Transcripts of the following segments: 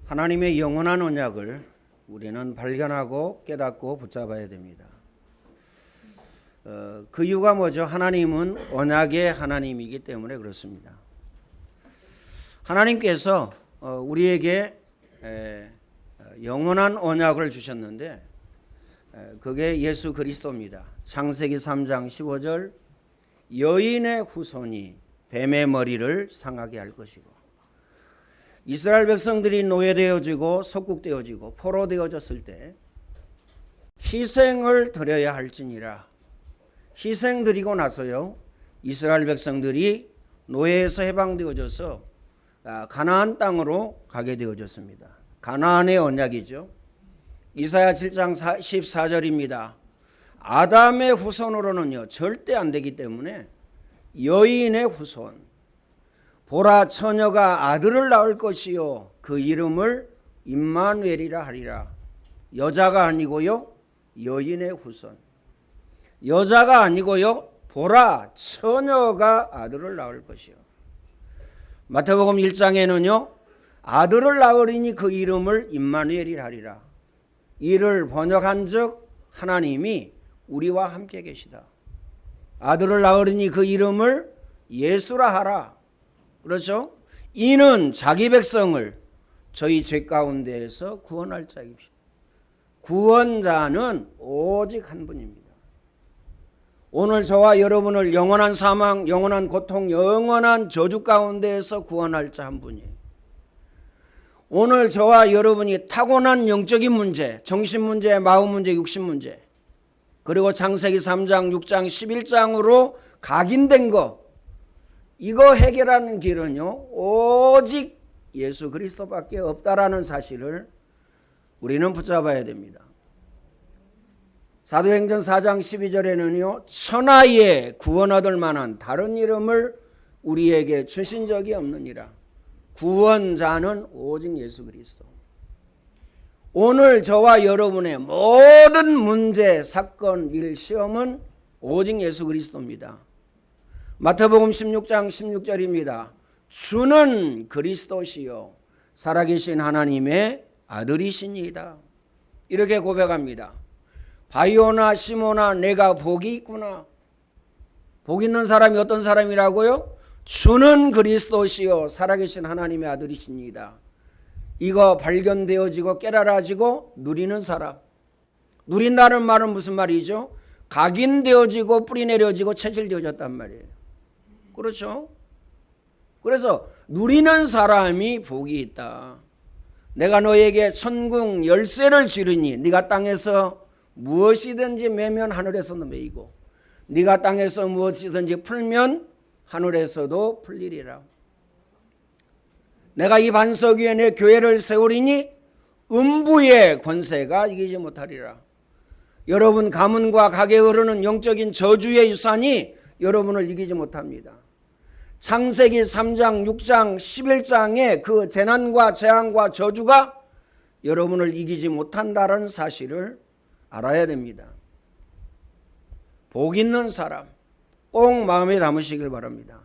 하나님의 영원한 언약을 우리는 발견하고 깨닫고 붙잡아야 됩니다. 그 이유가 뭐죠? 하나님은 언약의 하나님이기 때문에 그렇습니다. 하나님께서 우리에게 영원한 언약을 주셨는데 그게 예수 그리스도입니다. 창세기 3장 15절 여인의 후손이 뱀의 머리를 상하게 할 것이고, 이스라엘 백성들이 노예되어지고 속국되어지고 포로되어졌을 때 희생을 드려야 할지니라. 희생 드리고 나서요, 이스라엘 백성들이 노예에서 해방되어져서 가나안 땅으로 가게 되어졌습니다. 가나안의 언약이죠. 이사야 7장 14절입니다. 아담의 후손으로는요 절대 안 되기 때문에 여인의 후손, 보라 처녀가 아들을 낳을 것이요 그 이름을 임마누엘이라 하리라. 여자가 아니고요 여인의 후손, 여자가 아니고요 보라 처녀가 아들을 낳을 것이요. 마태복음 1장에는요 아들을 낳으리니 그 이름을 임마누엘이라 하리라. 이를 번역한즉 하나님이 우리와 함께 계시다. 아들을 낳으리니 그 이름을 예수라 하라. 그렇죠? 이는 자기 백성을 저희 죄 가운데에서 구원할 자입니다. 구원자는 오직 한 분입니다. 오늘 저와 여러분을 영원한 사망, 영원한 고통, 영원한 저주 가운데에서 구원할 자 한 분이에요. 오늘 저와 여러분이 타고난 영적인 문제, 정신 문제, 마음 문제, 육신 문제, 그리고 창세기 3장, 6장, 11장으로 각인된 거, 이거 해결하는 길은요 오직 예수 그리스도밖에 없다라는 사실을 우리는 붙잡아야 됩니다. 사도행전 4장 12절에는요 천하에 구원 얻을 만한 다른 이름을 우리에게 주신 적이 없느니라. 구원자는 오직 예수 그리스도. 오늘 저와 여러분의 모든 문제, 사건, 일, 시험은 오직 예수 그리스도입니다. 마태복음 16장 16절입니다. 주는 그리스도시요 살아계신 하나님의 아들이시니이다. 이렇게 고백합니다. 바요나 시모나 내가 복이 있구나. 복 있는 사람이 어떤 사람이라고요? 주는 그리스도시요 살아계신 하나님의 아들이시니이다. 이거 발견되어지고 깨달아지고 누리는 사람. 누린다는 말은 무슨 말이죠? 각인되어지고 뿌리내려지고 체질되어졌단 말이에요. 그렇죠? 그래서 누리는 사람이 복이 있다. 내가 너에게 천국 열쇠를 주리니 네가 땅에서 무엇이든지 매면 하늘에서도 매이고 네가 땅에서 무엇이든지 풀면 하늘에서도 풀리리라. 내가 이 반석 위에 내 교회를 세우리니 음부의 권세가 이기지 못하리라. 여러분 가문과 가게에 흐르는 영적인 저주의 유산이 여러분을 이기지 못합니다. 창세기 3장, 6장, 11장의 그 재난과 재앙과 저주가 여러분을 이기지 못한다는 사실을 알아야 됩니다. 복 있는 사람 꼭 마음에 담으시길 바랍니다.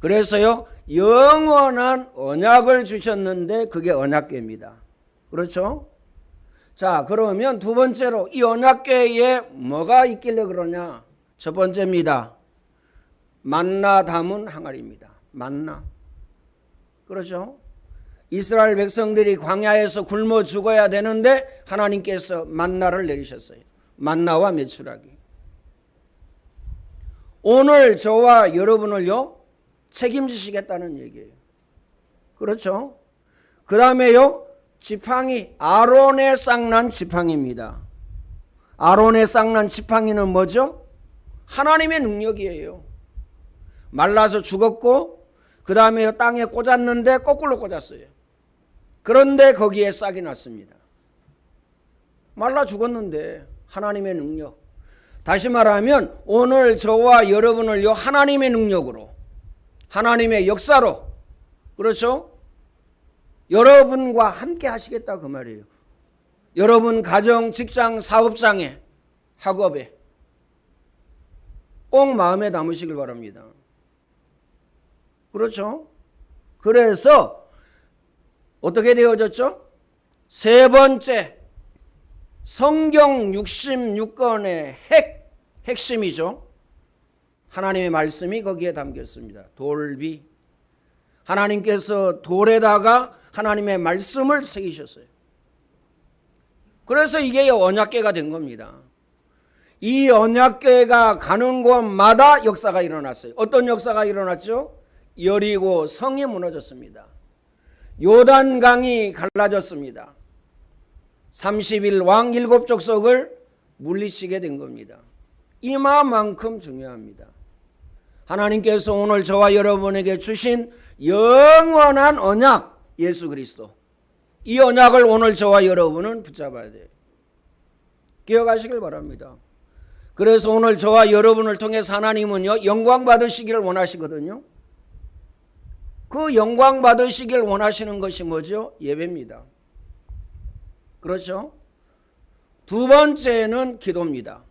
그래서요 영원한 언약을 주셨는데 그게 언약궤입니다. 그렇죠? 자, 그러면 두 번째로 이 언약궤에 뭐가 있길래 그러냐? 첫 번째입니다. 만나 담은 항아리입니다. 만나. 그렇죠? 이스라엘 백성들이 광야에서 굶어 죽어야 되는데 하나님께서 만나를 내리셨어요. 만나와 메추라기. 오늘 저와 여러분을요 책임지시겠다는 얘기예요. 그렇죠? 그 다음에요 지팡이, 아론의 쌍난 지팡이입니다. 아론의 쌍난 지팡이는 뭐죠? 하나님의 능력이에요. 말라서 죽었고 그 다음에 땅에 꽂았는데 거꾸로 꽂았어요. 그런데 거기에 싹이 났습니다. 말라 죽었는데 하나님의 능력. 다시 말하면 오늘 저와 여러분을요 하나님의 능력으로, 하나님의 역사로, 그렇죠? 여러분과 함께 하시겠다 그 말이에요. 여러분 가정, 직장, 사업장에, 학업에 꼭 마음에 담으시길 바랍니다. 그렇죠? 그래서 어떻게 되어졌죠? 세 번째, 성경 66권의 핵심이죠. 하나님의 말씀이 거기에 담겼습니다. 돌비. 하나님께서 돌에다가 하나님의 말씀을 새기셨어요. 그래서 이게 언약궤가 된 겁니다. 이 언약궤가 가는 곳마다 역사가 일어났어요. 어떤 역사가 일어났죠? 여리고 성이 무너졌습니다. 요단강이 갈라졌습니다. 30일 왕 7족속을 물리치게 된 겁니다. 이만큼 중요합니다. 하나님께서 오늘 저와 여러분에게 주신 영원한 언약, 예수 그리스도. 이 언약을 오늘 저와 여러분은 붙잡아야 돼요. 기억하시길 바랍니다. 그래서 오늘 저와 여러분을 통해서 하나님은요, 영광 받으시기를 원하시거든요. 그 영광 받으시길 원하시는 것이 뭐죠? 예배입니다. 그렇죠? 두 번째는 기도입니다.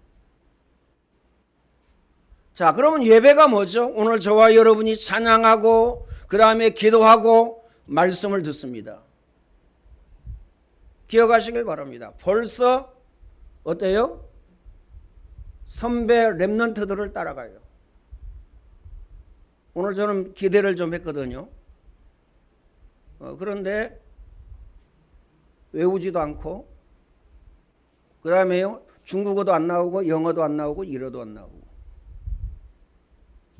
자, 그러면 예배가 뭐죠? 오늘 저와 여러분이 찬양하고 그 다음에 기도하고 말씀을 듣습니다. 기억하시길 바랍니다. 벌써 어때요? 선배 랩런트들을 따라가요. 오늘 저는 기대를 좀 했거든요. 그런데 외우지도 않고 그 다음에요, 중국어도 안 나오고 영어도 안 나오고 일어도 안 나오고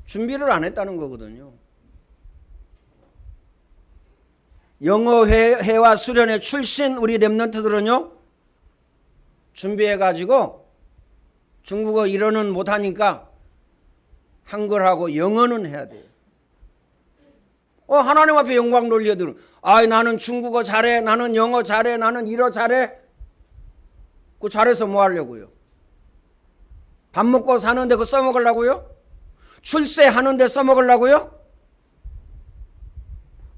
준비를 안 했다는 거거든요. 영어회와 수련회 출신 우리 랩런트들은요, 준비해가지고 중국어 일어는 못하니까 한글하고 영어는 해야 돼요. 하나님 앞에 영광 돌려드는, 나는 중국어 잘해, 나는 영어 잘해, 나는 일어 잘해. 그거 잘해서 뭐 하려고요? 밥 먹고 사는데 그거 써먹으려고요? 출세하는데 써먹으려고요?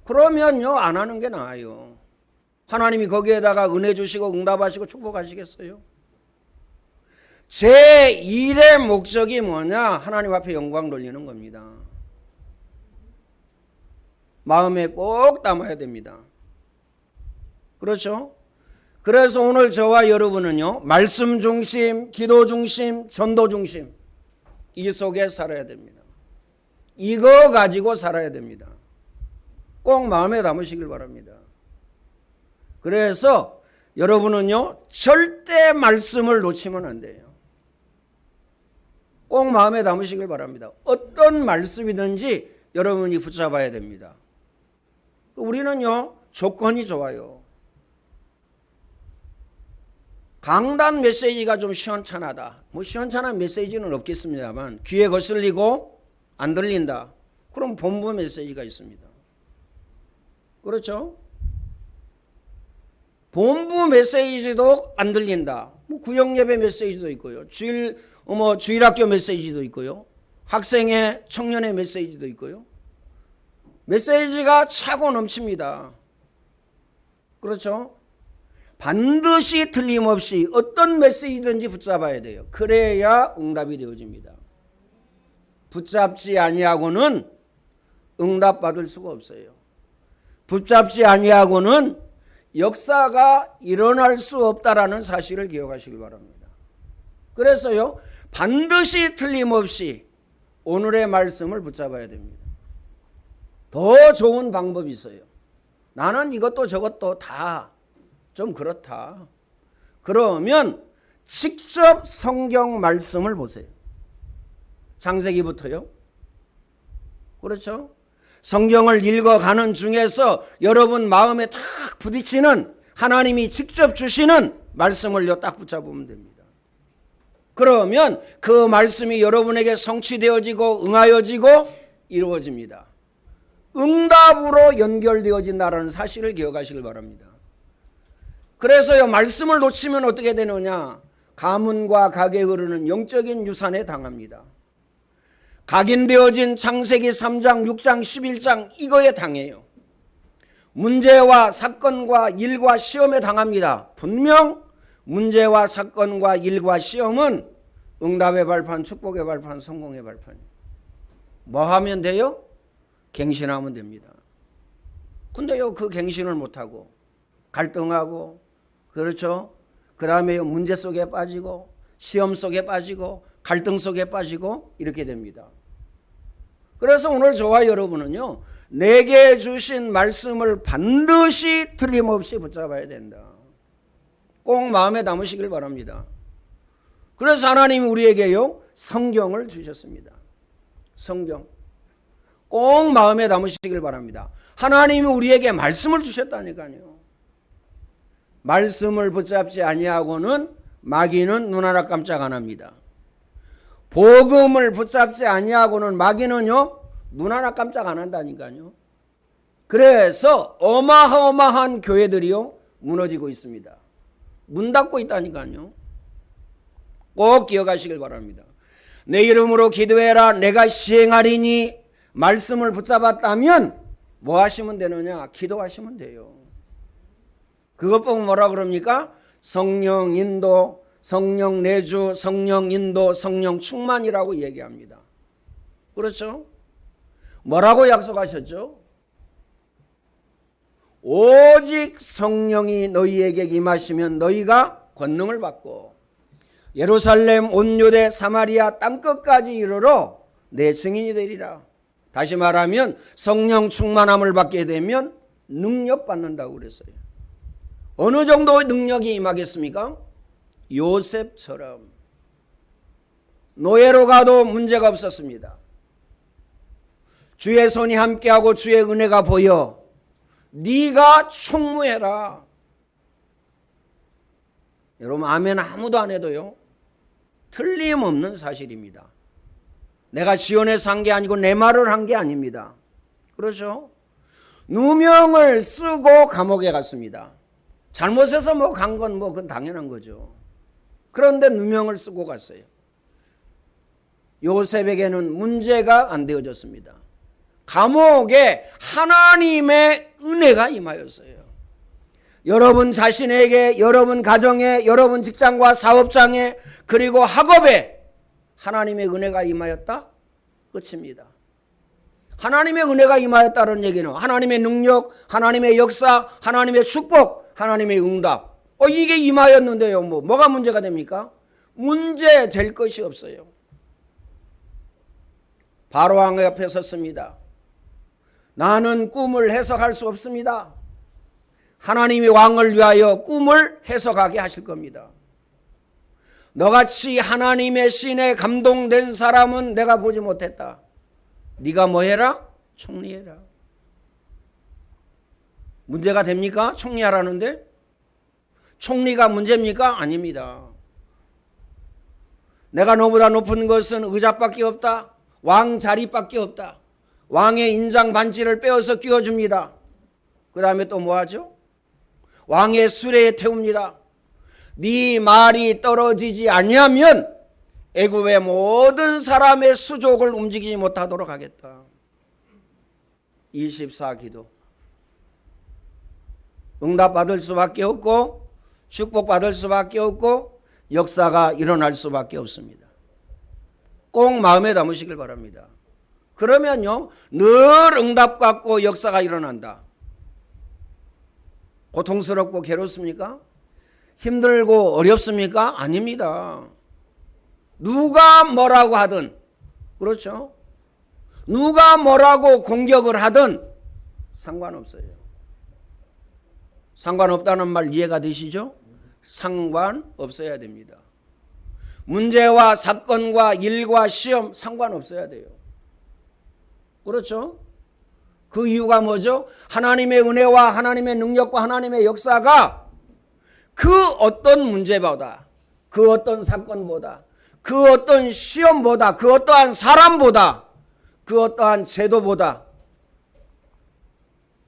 그러면요, 안 하는 게 나아요. 하나님이 거기에다가 은혜 주시고 응답하시고 축복하시겠어요? 제 일의 목적이 뭐냐? 하나님 앞에 영광 돌리는 겁니다. 마음에 꼭 담아야 됩니다. 그렇죠? 그래서 오늘 저와 여러분은요, 말씀 중심, 기도 중심, 전도 중심, 이 속에 살아야 됩니다. 이거 가지고 살아야 됩니다. 꼭 마음에 담으시길 바랍니다. 그래서 여러분은요, 절대 말씀을 놓치면 안 돼요. 꼭 마음에 담으시길 바랍니다. 어떤 말씀이든지 여러분이 붙잡아야 됩니다. 우리는요, 조건이 좋아요. 강단 메시지가 좀 시원찮하다. 시원찮은 메시지는 없겠습니다만 귀에 거슬리고 안 들린다. 그럼 본부 메시지가 있습니다. 그렇죠? 본부 메시지도 안 들린다. 구역예배 메시지도 있고요. 주일학교 메시지도 있고요. 학생의 청년의 메시지도 있고요. 메시지가 차고 넘칩니다. 그렇죠? 반드시 틀림없이 어떤 메시지든지 붙잡아야 돼요. 그래야 응답이 되어집니다. 붙잡지 아니하고는 응답받을 수가 없어요. 붙잡지 아니하고는 역사가 일어날 수 없다라는 사실을 기억하시길 바랍니다. 그래서요, 반드시 틀림없이 오늘의 말씀을 붙잡아야 됩니다. 더 좋은 방법이 있어요. 나는 이것도 저것도 다 좀 그렇다. 그러면 직접 성경 말씀을 보세요. 창세기부터요. 그렇죠? 성경을 읽어가는 중에서 여러분 마음에 탁 부딪히는 하나님이 직접 주시는 말씀을요, 딱 붙잡으면 됩니다. 그러면 그 말씀이 여러분에게 성취되어지고 응하여지고 이루어집니다. 응답으로 연결되어진다는 사실을 기억하시길 바랍니다. 그래서요, 말씀을 놓치면 어떻게 되느냐? 가문과 각에 흐르는 영적인 유산에 당합니다. 각인되어진 창세기 3장, 6장, 11장 이거에 당해요. 문제와 사건과 일과 시험에 당합니다. 분명 문제와 사건과 일과 시험은 응답의 발판, 축복의 발판, 성공의 발판이에요. 뭐 하면 돼요? 갱신하면 됩니다. 근데요 그 갱신을 못하고 갈등하고 그렇죠. 그 다음에 문제 속에 빠지고 시험 속에 빠지고 갈등 속에 빠지고 이렇게 됩니다. 그래서 오늘 저와 여러분은요 내게 주신 말씀을 반드시 틀림없이 붙잡아야 된다. 꼭 마음에 담으시길 바랍니다. 그래서 하나님이 우리에게요 성경을 주셨습니다. 성경 꼭 마음에 담으시길 바랍니다. 하나님이 우리에게 말씀을 주셨다니까요. 말씀을 붙잡지 아니하고는 마귀는 눈 하나 깜짝 안 합니다. 복음을 붙잡지 아니하고는 마귀는요 눈 하나 깜짝 안 한다니까요. 그래서 어마어마한 교회들이요 무너지고 있습니다. 문 닫고 있다니까요. 꼭 기억하시길 바랍니다. 내 이름으로 기도해라 내가 시행하리니 말씀을 붙잡았다면 뭐 하시면 되느냐? 기도하시면 돼요. 그것 보면 뭐라 그럽니까? 성령 인도, 성령 내주, 성령 인도, 성령 충만이라고 얘기합니다. 그렇죠? 뭐라고 약속하셨죠? 오직 성령이 너희에게 임하시면 너희가 권능을 받고 예루살렘 온 유대 사마리아 땅끝까지 이르러 내 증인이 되리라. 다시 말하면 성령 충만함을 받게 되면 능력 받는다고 그랬어요. 어느 정도의 능력이 임하겠습니까? 요셉처럼 노예로 가도 문제가 없었습니다. 주의 손이 함께하고 주의 은혜가 보여 네가 총무해라. 여러분 아멘 아무도 안 해도요 틀림없는 사실입니다. 내가 지원해서 한 게 아니고 내 말을 한 게 아닙니다. 그렇죠? 누명을 쓰고 감옥에 갔습니다. 잘못해서 뭐 간 건 뭐 그건 당연한 거죠. 그런데 누명을 쓰고 갔어요. 요셉에게는 문제가 안 되어졌습니다. 감옥에 하나님의 은혜가 임하였어요. 여러분 자신에게, 여러분 가정에, 여러분 직장과 사업장에 그리고 학업에 하나님의 은혜가 임하였다? 끝입니다. 하나님의 은혜가 임하였다는 얘기는 하나님의 능력, 하나님의 역사, 하나님의 축복, 하나님의 응답. 이게 임하였는데요. 뭐가 문제가 됩니까? 문제 될 것이 없어요. 바로 왕 앞에 섰습니다. 나는 꿈을 해석할 수 없습니다. 하나님이 왕을 위하여 꿈을 해석하게 하실 겁니다. 너같이 하나님의 신에 감동된 사람은 내가 보지 못했다. 네가 뭐 해라? 총리해라. 문제가 됩니까? 총리하라는데? 총리가 문제입니까? 아닙니다. 내가 너보다 높은 것은 의자밖에 없다. 왕 자리밖에 없다. 왕의 인장 반지를 빼어서 끼워줍니다. 그 다음에 또 뭐하죠? 왕의 수레에 태웁니다. 네 말이 떨어지지 아니하면 애굽의 모든 사람의 수족을 움직이지 못하도록 하겠다. 24기도. 응답받을 수밖에 없고 축복받을 수밖에 없고 역사가 일어날 수밖에 없습니다. 꼭 마음에 담으시길 바랍니다. 그러면요 늘 응답 받고 역사가 일어난다. 고통스럽고 괴롭습니까? 힘들고 어렵습니까? 아닙니다. 누가 뭐라고 하든 그렇죠? 누가 뭐라고 공격을 하든 상관없어요. 상관없다는 말 이해가 되시죠? 상관없어야 됩니다. 문제와 사건과 일과 시험 상관없어야 돼요. 그렇죠? 그 이유가 뭐죠? 하나님의 은혜와 하나님의 능력과 하나님의 역사가 그 어떤 문제보다, 그 어떤 사건보다, 그 어떤 시험보다, 그 어떠한 사람보다, 그 어떠한 제도보다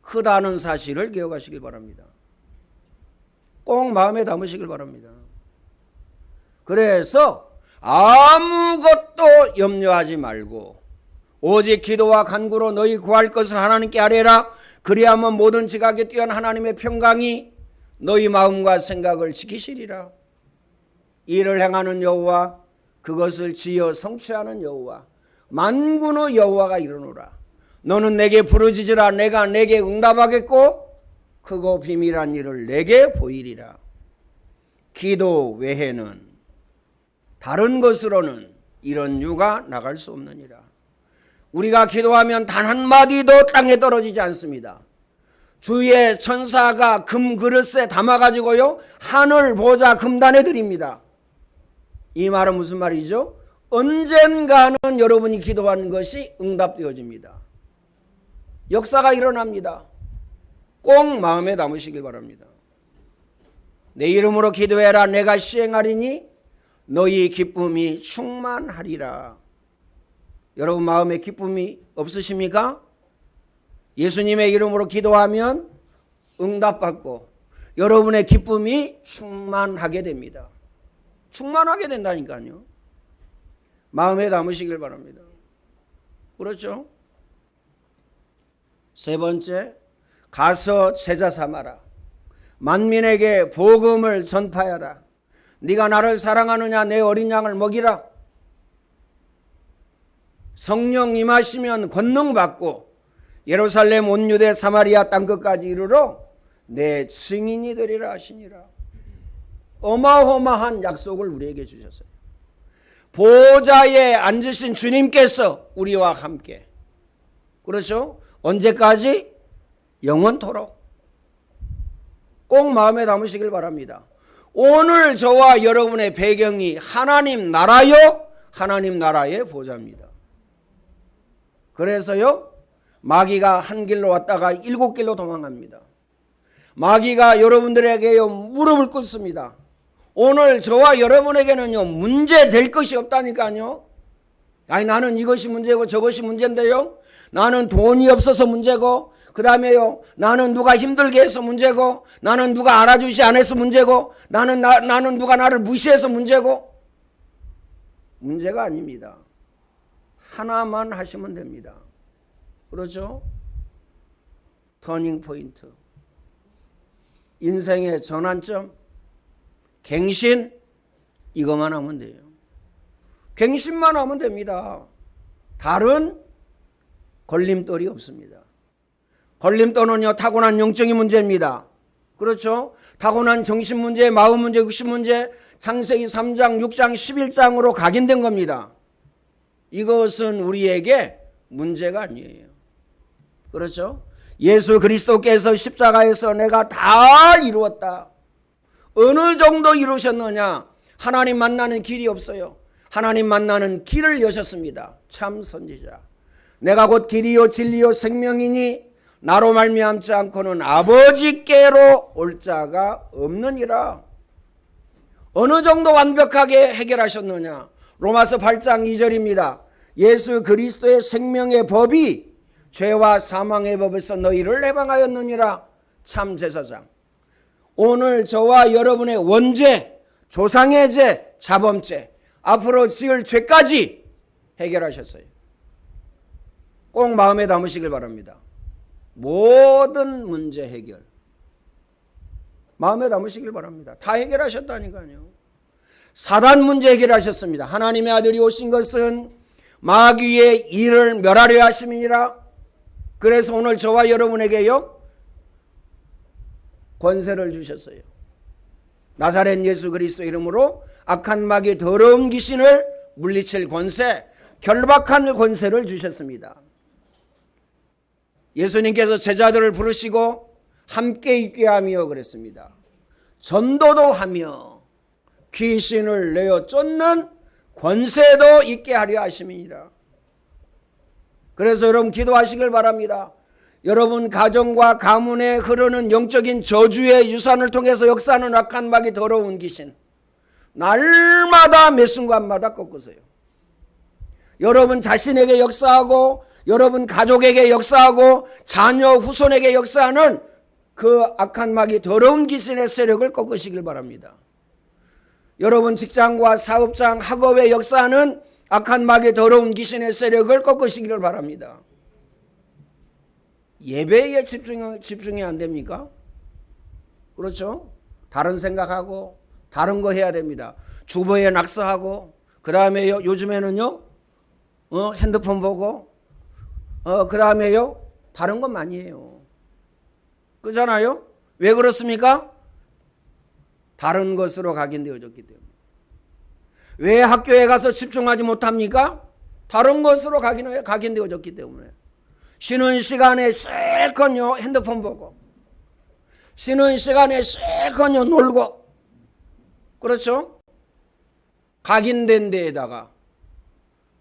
크다는 사실을 기억하시길 바랍니다. 꼭 마음에 담으시길 바랍니다. 그래서 아무것도 염려하지 말고 오직 기도와 간구로 너희 구할 것을 하나님께 아뢰라. 그리하면 모든 지각에 뛰어난 하나님의 평강이 너희 마음과 생각을 지키시리라. 이를 행하는 여호와 그것을 지어 성취하는 여호와 만군의 여호와가 이르노라. 너는 내게 부르짖으라. 내가 내게 응답하겠고 크고 비밀한 일을 내게 보이리라. 기도 외에는 다른 것으로는 이런 유가 나갈 수 없느니라. 우리가 기도하면 단 한마디도 땅에 떨어지지 않습니다. 주의 천사가 금 그릇에 담아가지고요 하늘 보좌 금단에 드립니다. 이 말은 무슨 말이죠? 언젠가는 여러분이 기도하는 것이 응답되어집니다. 역사가 일어납니다. 꼭 마음에 담으시길 바랍니다. 내 이름으로 기도해라. 내가 시행하리니 너희 기쁨이 충만하리라. 여러분 마음에 기쁨이 없으십니까? 예수님의 이름으로 기도하면 응답받고 여러분의 기쁨이 충만하게 됩니다. 충만하게 된다니까요. 마음에 담으시길 바랍니다. 그렇죠? 세 번째, 가서 제자 삼아라. 만민에게 복음을 전파하라. 네가 나를 사랑하느냐? 내 어린 양을 먹이라. 성령 임하시면 권능 받고 예루살렘 온 유대 사마리아 땅끝까지 이르러 내 증인이 되리라 하시니라. 어마어마한 약속을 우리에게 주셨어요. 보좌에 앉으신 주님께서 우리와 함께, 그렇죠? 언제까지? 영원토록. 꼭 마음에 담으시길 바랍니다. 오늘 저와 여러분의 배경이 하나님 나라요, 하나님 나라의 보좌입니다. 그래서요 마귀가 한 길로 왔다가 7길로 도망갑니다. 마귀가 여러분들에게요 무릎을 꿇습니다. 오늘 저와 여러분에게는요 문제 될 것이 없다니까요. 아니 나는 이것이 문제고 저것이 문제인데요, 나는 돈이 없어서 문제고, 그 다음에요 나는 누가 힘들게 해서 문제고, 나는 누가 알아주지 않아서 문제고, 나는 누가 나를 무시해서 문제고. 문제가 아닙니다. 하나만 하시면 됩니다. 그렇죠? 터닝 포인트, 인생의 전환점, 갱신, 이것만 하면 돼요. 갱신만 하면 됩니다. 다른 걸림돌이 없습니다. 걸림돌은요 타고난 영적인 문제입니다. 그렇죠? 타고난 정신 문제, 마음 문제, 육신 문제, 창세기 3장, 6장, 11장으로 각인된 겁니다. 이것은 우리에게 문제가 아니에요. 그렇죠? 예수 그리스도께서 십자가에서 내가 다 이루었다. 어느 정도 이루셨느냐? 하나님 만나는 길이 없어요. 하나님 만나는 길을 여셨습니다. 참 선지자. 내가 곧 길이요 진리요 생명이니 나로 말미암지 않고는 아버지께로 올 자가 없느니라. 어느 정도 완벽하게 해결하셨느냐? 로마서 8장 2절입니다. 예수 그리스도의 생명의 법이 죄와 사망의 법에서 너희를 해방하였느니라. 참 제사장. 오늘 저와 여러분의 원죄, 조상의 죄, 자범죄, 앞으로 지을 죄까지 해결하셨어요. 꼭 마음에 담으시길 바랍니다. 모든 문제 해결 마음에 담으시길 바랍니다. 다 해결하셨다니까요. 사단 문제 해결하셨습니다. 하나님의 아들이 오신 것은 마귀의 일을 멸하려 하심이니라. 그래서 오늘 저와 여러분에게요 권세를 주셨어요. 나사렛 예수 그리스도 이름으로 악한 마귀 더러운 귀신을 물리칠 권세, 결박한 권세를 주셨습니다. 예수님께서 제자들을 부르시고 함께 있게 하며 그랬습니다. 전도도 하며 귀신을 내어 쫓는 권세도 있게 하려 하심이니라. 그래서 여러분 기도하시길 바랍니다. 여러분 가정과 가문에 흐르는 영적인 저주의 유산을 통해서 역사하는 악한 마귀 더러운 귀신, 날마다 매 순간마다 꺾으세요. 여러분 자신에게 역사하고 여러분 가족에게 역사하고 자녀 후손에게 역사하는 그 악한 마귀 더러운 귀신의 세력을 꺾으시길 바랍니다. 여러분 직장과 사업장, 학업에 역사하는 악한 마귀 더러운 귀신의 세력을 꺾으시기를 바랍니다. 예배에 집중이 안 됩니까? 그렇죠? 다른 생각하고 다른 거 해야 됩니다. 주보에 낙서하고 그 다음에 요즘에는요 핸드폰 보고 그 다음에요, 다른 건 많이 해요. 그잖아요? 왜 그렇습니까? 다른 것으로 각인되어졌기 때문에. 왜 학교에 가서 집중하지 못합니까? 다른 것으로 각인되어졌기 때문에. 쉬는 시간에 실컷요 핸드폰 보고, 쉬는 시간에 실컷요 놀고, 그렇죠? 각인된 데에다가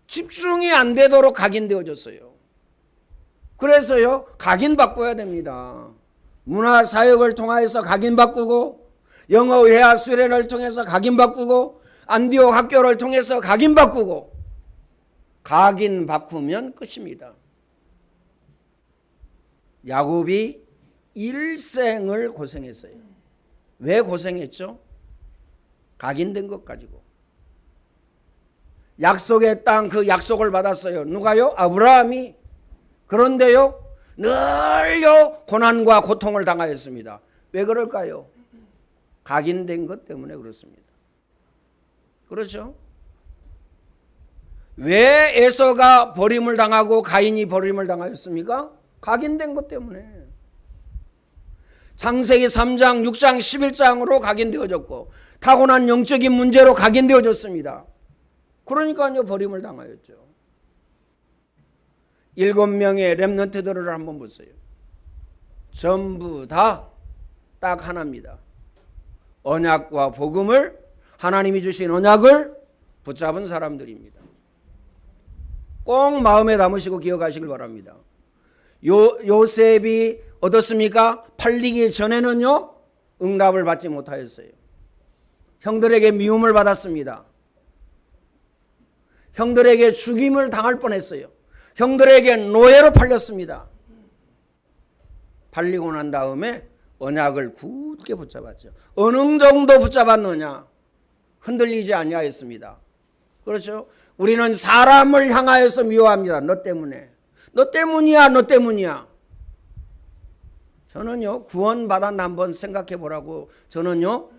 집중이 안 되도록 각인되어졌어요. 그래서요, 각인바꿔야 됩니다. 문화사역을 통해서 각인바꾸고, 영어 회화 수련을 통해서 각인바꾸고, 안디옥 학교를 통해서 각인바꾸고, 각인바꾸면 끝입니다. 야곱이 일생을 고생했어요. 왜 고생했죠? 각인된 것 가지고. 약속의 땅, 그 약속을 받았어요. 누가요? 아브라함이. 그런데요, 늘요 고난과 고통을 당하였습니다. 왜 그럴까요? 각인된 것 때문에 그렇습니다. 그렇죠? 왜 에서가 버림을 당하고 가인이 버림을 당하였습니까? 각인된 것 때문에. 창세기 3장, 6장, 11장으로 각인되어졌고, 타고난 영적인 문제로 각인되어졌습니다. 그러니까요, 버림을 당하였죠. 7명의 렘넌트들을 한번 보세요. 전부 다 딱 하나입니다. 언약과 복음을, 하나님이 주신 언약을 붙잡은 사람들입니다. 꼭 마음에 담으시고 기억하시길 바랍니다. 요셉이 어떻습니까? 팔리기 전에는요, 응답을 받지 못하였어요. 형들에게 미움을 받았습니다. 형들에게 죽임을 당할 뻔했어요. 형들에게 노예로 팔렸습니다. 팔리고 난 다음에 언약을 굳게 붙잡았죠. 어느 정도 붙잡았느냐? 흔들리지 아니하였습니다. 그렇죠? 우리는 사람을 향하여서 미워합니다. 너 때문에. 너 때문이야, 너 때문이야. 저는요, 구원받았나 한번 생각해 보라고 저는요,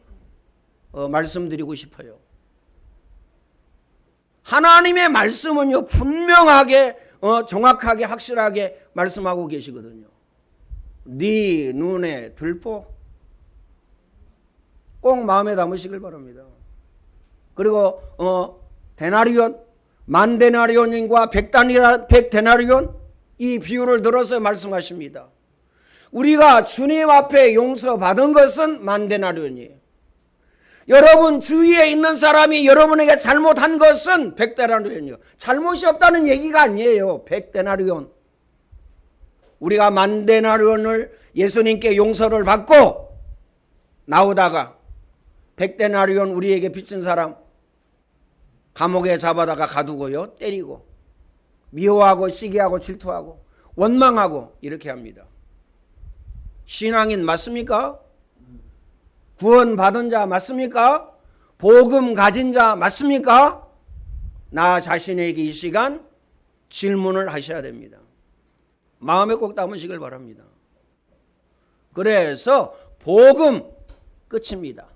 말씀드리고 싶어요. 하나님의 말씀은요, 분명하게, 정확하게, 확실하게 말씀하고 계시거든요. 네 눈에 들보. 꼭 마음에 담으시길 바랍니다. 그리고, 데나리온, 만 데나리온과 100데나리온, 이 비유를 들어서 말씀하십니다. 우리가 주님 앞에 용서받은 것은 만 데나리온이에요. 여러분 주위에 있는 사람이 여러분에게 잘못한 것은 100데나리온이요. 잘못이 없다는 얘기가 아니에요. 100데나리온. 우리가 만 데나리온을 예수님께 용서를 받고 나오다가 100데나리온 우리에게 빚진 사람 감옥에 잡아다가 가두고요, 때리고 미워하고 시기하고 질투하고 원망하고 이렇게 합니다. 신앙인 맞습니까? 구원받은 자 맞습니까? 복음 가진 자 맞습니까? 나 자신에게 이 시간 질문을 하셔야 됩니다. 마음에 꼭 담으시길 바랍니다. 그래서 복음 끝입니다.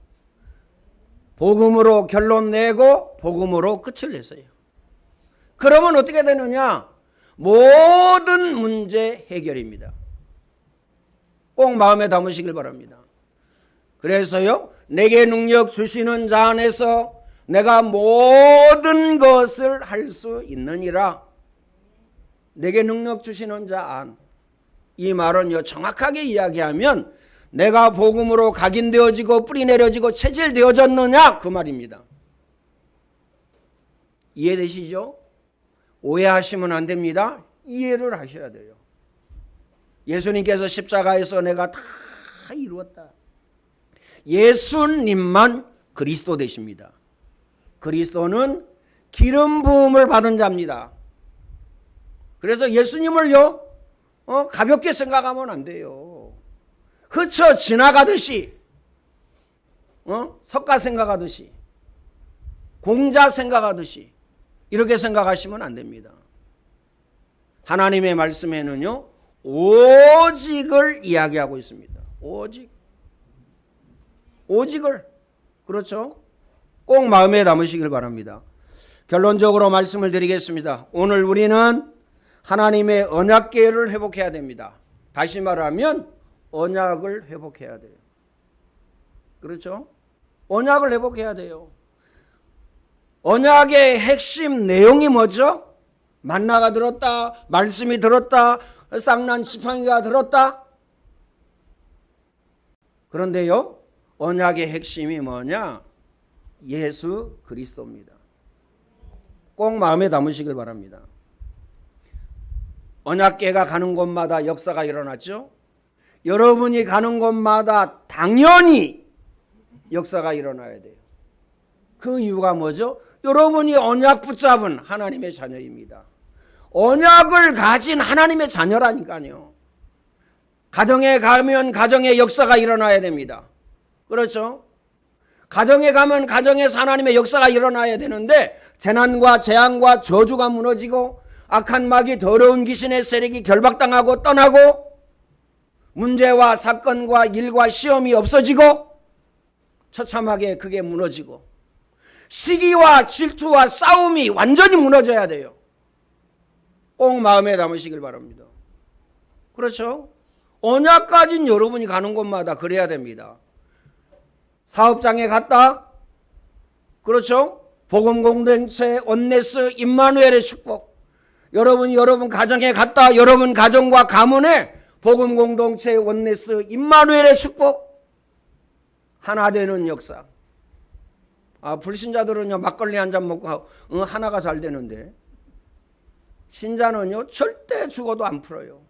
복음으로 결론 내고 복음으로 끝을 냈어요. 그러면 어떻게 되느냐? 모든 문제 해결입니다. 꼭 마음에 담으시길 바랍니다. 그래서요, 내게 능력 주시는 자 안에서 내가 모든 것을 할 수 있느니라. 내게 능력 주시는 자 안. 이 말은요, 정확하게 이야기하면 내가 복음으로 각인되어지고 뿌리내려지고 체질되어졌느냐 그 말입니다. 이해되시죠? 오해하시면 안 됩니다. 이해를 하셔야 돼요. 예수님께서 십자가에서 내가 다 이루었다. 예수님만 그리스도 되십니다. 그리스도는 기름 부음을 받은 자입니다. 그래서 예수님을요, 가볍게 생각하면 안 돼요. 스쳐 지나가듯이, 석가 생각하듯이, 공자 생각하듯이 이렇게 생각하시면 안 됩니다. 하나님의 말씀에는요, 오직을 이야기하고 있습니다. 오직을. 그렇죠? 꼭 마음에 담으시길 바랍니다. 결론적으로 말씀을 드리겠습니다. 오늘 우리는 하나님의 언약궤를 회복해야 됩니다. 다시 말하면 언약을 회복해야 돼요. 그렇죠? 언약을 회복해야 돼요. 언약의 핵심 내용이 뭐죠? 만나가 들었다, 말씀이 들었다, 쌍난 지팡이가 들었다. 그런데요, 언약의 핵심이 뭐냐? 예수 그리스도입니다. 꼭 마음에 담으시길 바랍니다. 언약궤가 가는 곳마다 역사가 일어났죠. 여러분이 가는 곳마다 당연히 역사가 일어나야 돼요. 그 이유가 뭐죠? 여러분이 언약 붙잡은 하나님의 자녀입니다. 언약을 가진 하나님의 자녀라니까요. 가정에 가면 가정의 역사가 일어나야 됩니다. 그렇죠? 가정에 가면 가정에서 하나님의 역사가 일어나야 되는데 재난과 재앙과 저주가 무너지고 악한 마귀 더러운 귀신의 세력이 결박당하고 떠나고 문제와 사건과 일과 시험이 없어지고 처참하게 그게 무너지고 시기와 질투와 싸움이 완전히 무너져야 돼요. 꼭 마음에 담으시길 바랍니다. 그렇죠? 언약 가진 여러분이 가는 곳마다 그래야 됩니다. 사업장에 갔다. 그렇죠? 복음공동체 온네스 임마누엘의 축복. 여러분 가정에 갔다. 여러분 가정과 가문에 복음공동체 온네스 임마누엘의 축복. 하나 되는 역사. 불신자들은요 막걸리 한 잔 먹고 하나가 잘 되는데 신자는요 절대 죽어도 안 풀어요.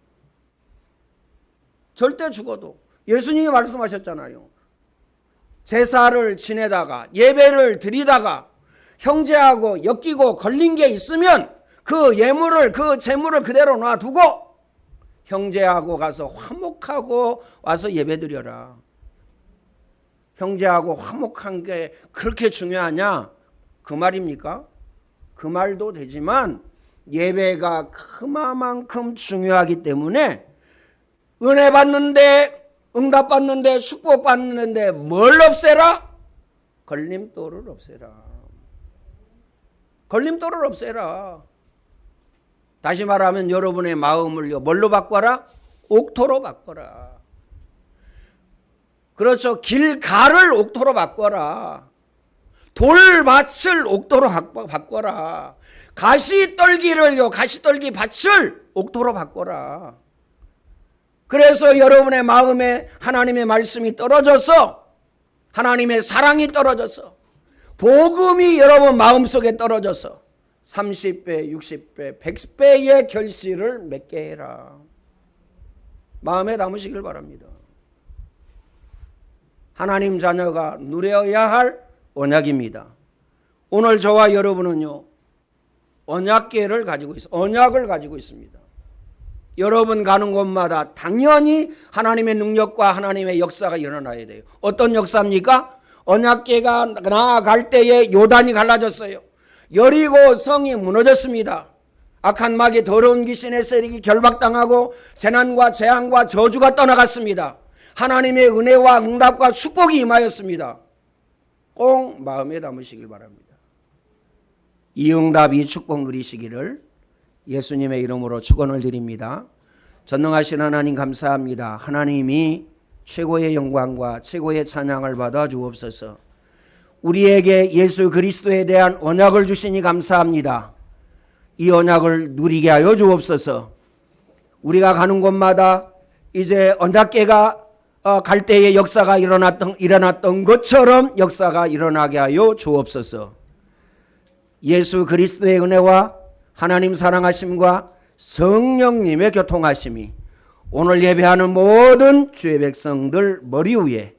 절대 죽어도. 예수님이 말씀하셨잖아요. 제사를 지내다가 예배를 드리다가 형제하고 엮이고 걸린 게 있으면 그 예물을 그 재물을 그대로 놔두고 형제하고 가서 화목하고 와서 예배 드려라. 형제하고 화목한 게 그렇게 중요하냐? 그 말입니까? 그 말도 되지만 예배가 그만큼 중요하기 때문에 은혜 받는데 응답 받는데 축복 받는데 뭘 없애라? 걸림돌을 없애라. 걸림돌을 없애라. 다시 말하면 여러분의 마음을요 뭘로 바꿔라? 옥토로 바꿔라. 그렇죠. 길가를 옥토로 바꿔라. 돌밭을 옥토로 바꿔라. 가시떨기를요 가시떨기 밭을 옥토로 바꿔라. 그래서 여러분의 마음에 하나님의 말씀이 떨어져서 하나님의 사랑이 떨어져서 복음이 여러분 마음속에 떨어져서 30배, 60배, 100배의 결실을 맺게 해라. 마음에 담으시길 바랍니다. 하나님 자녀가 누려야 할 언약입니다. 오늘 저와 여러분은요 언약궤를 가지고 언약을 가지고 있습니다. 여러분 가는 곳마다 당연히 하나님의 능력과 하나님의 역사가 일어나야 돼요. 어떤 역사입니까? 언약궤가 나아갈 때에 요단이 갈라졌어요. 여리고 성이 무너졌습니다. 악한 마귀 더러운 귀신의 세력이 결박당하고 재난과 재앙과 저주가 떠나갔습니다. 하나님의 은혜와 응답과 축복이 임하였습니다. 꼭 마음에 담으시길 바랍니다. 이 응답, 이 축복 누리시기를 예수님의 이름으로 축원을 드립니다. 전능하신 하나님 감사합니다. 하나님이 최고의 영광과 최고의 찬양을 받아 주옵소서. 우리에게 예수 그리스도에 대한 언약을 주시니 감사합니다. 이 언약을 누리게 하여 주옵소서. 우리가 가는 곳마다 이제 언약궤가 갈 때의 역사가 일어났던 것처럼 역사가 일어나게 하여 주옵소서. 예수 그리스도의 은혜와 하나님 사랑하심과 성령님의 교통하심이 오늘 예배하는 모든 주의 백성들 머리 위에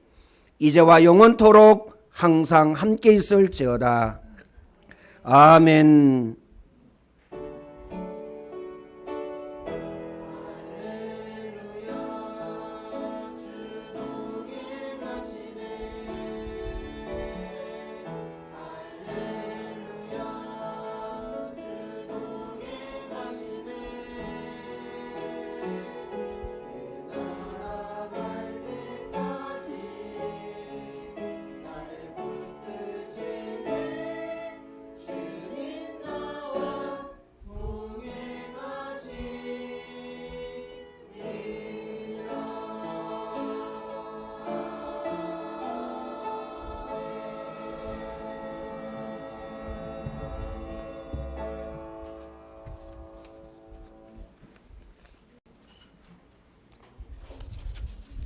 이제와 영원토록 항상 함께 있을지어다. 아멘.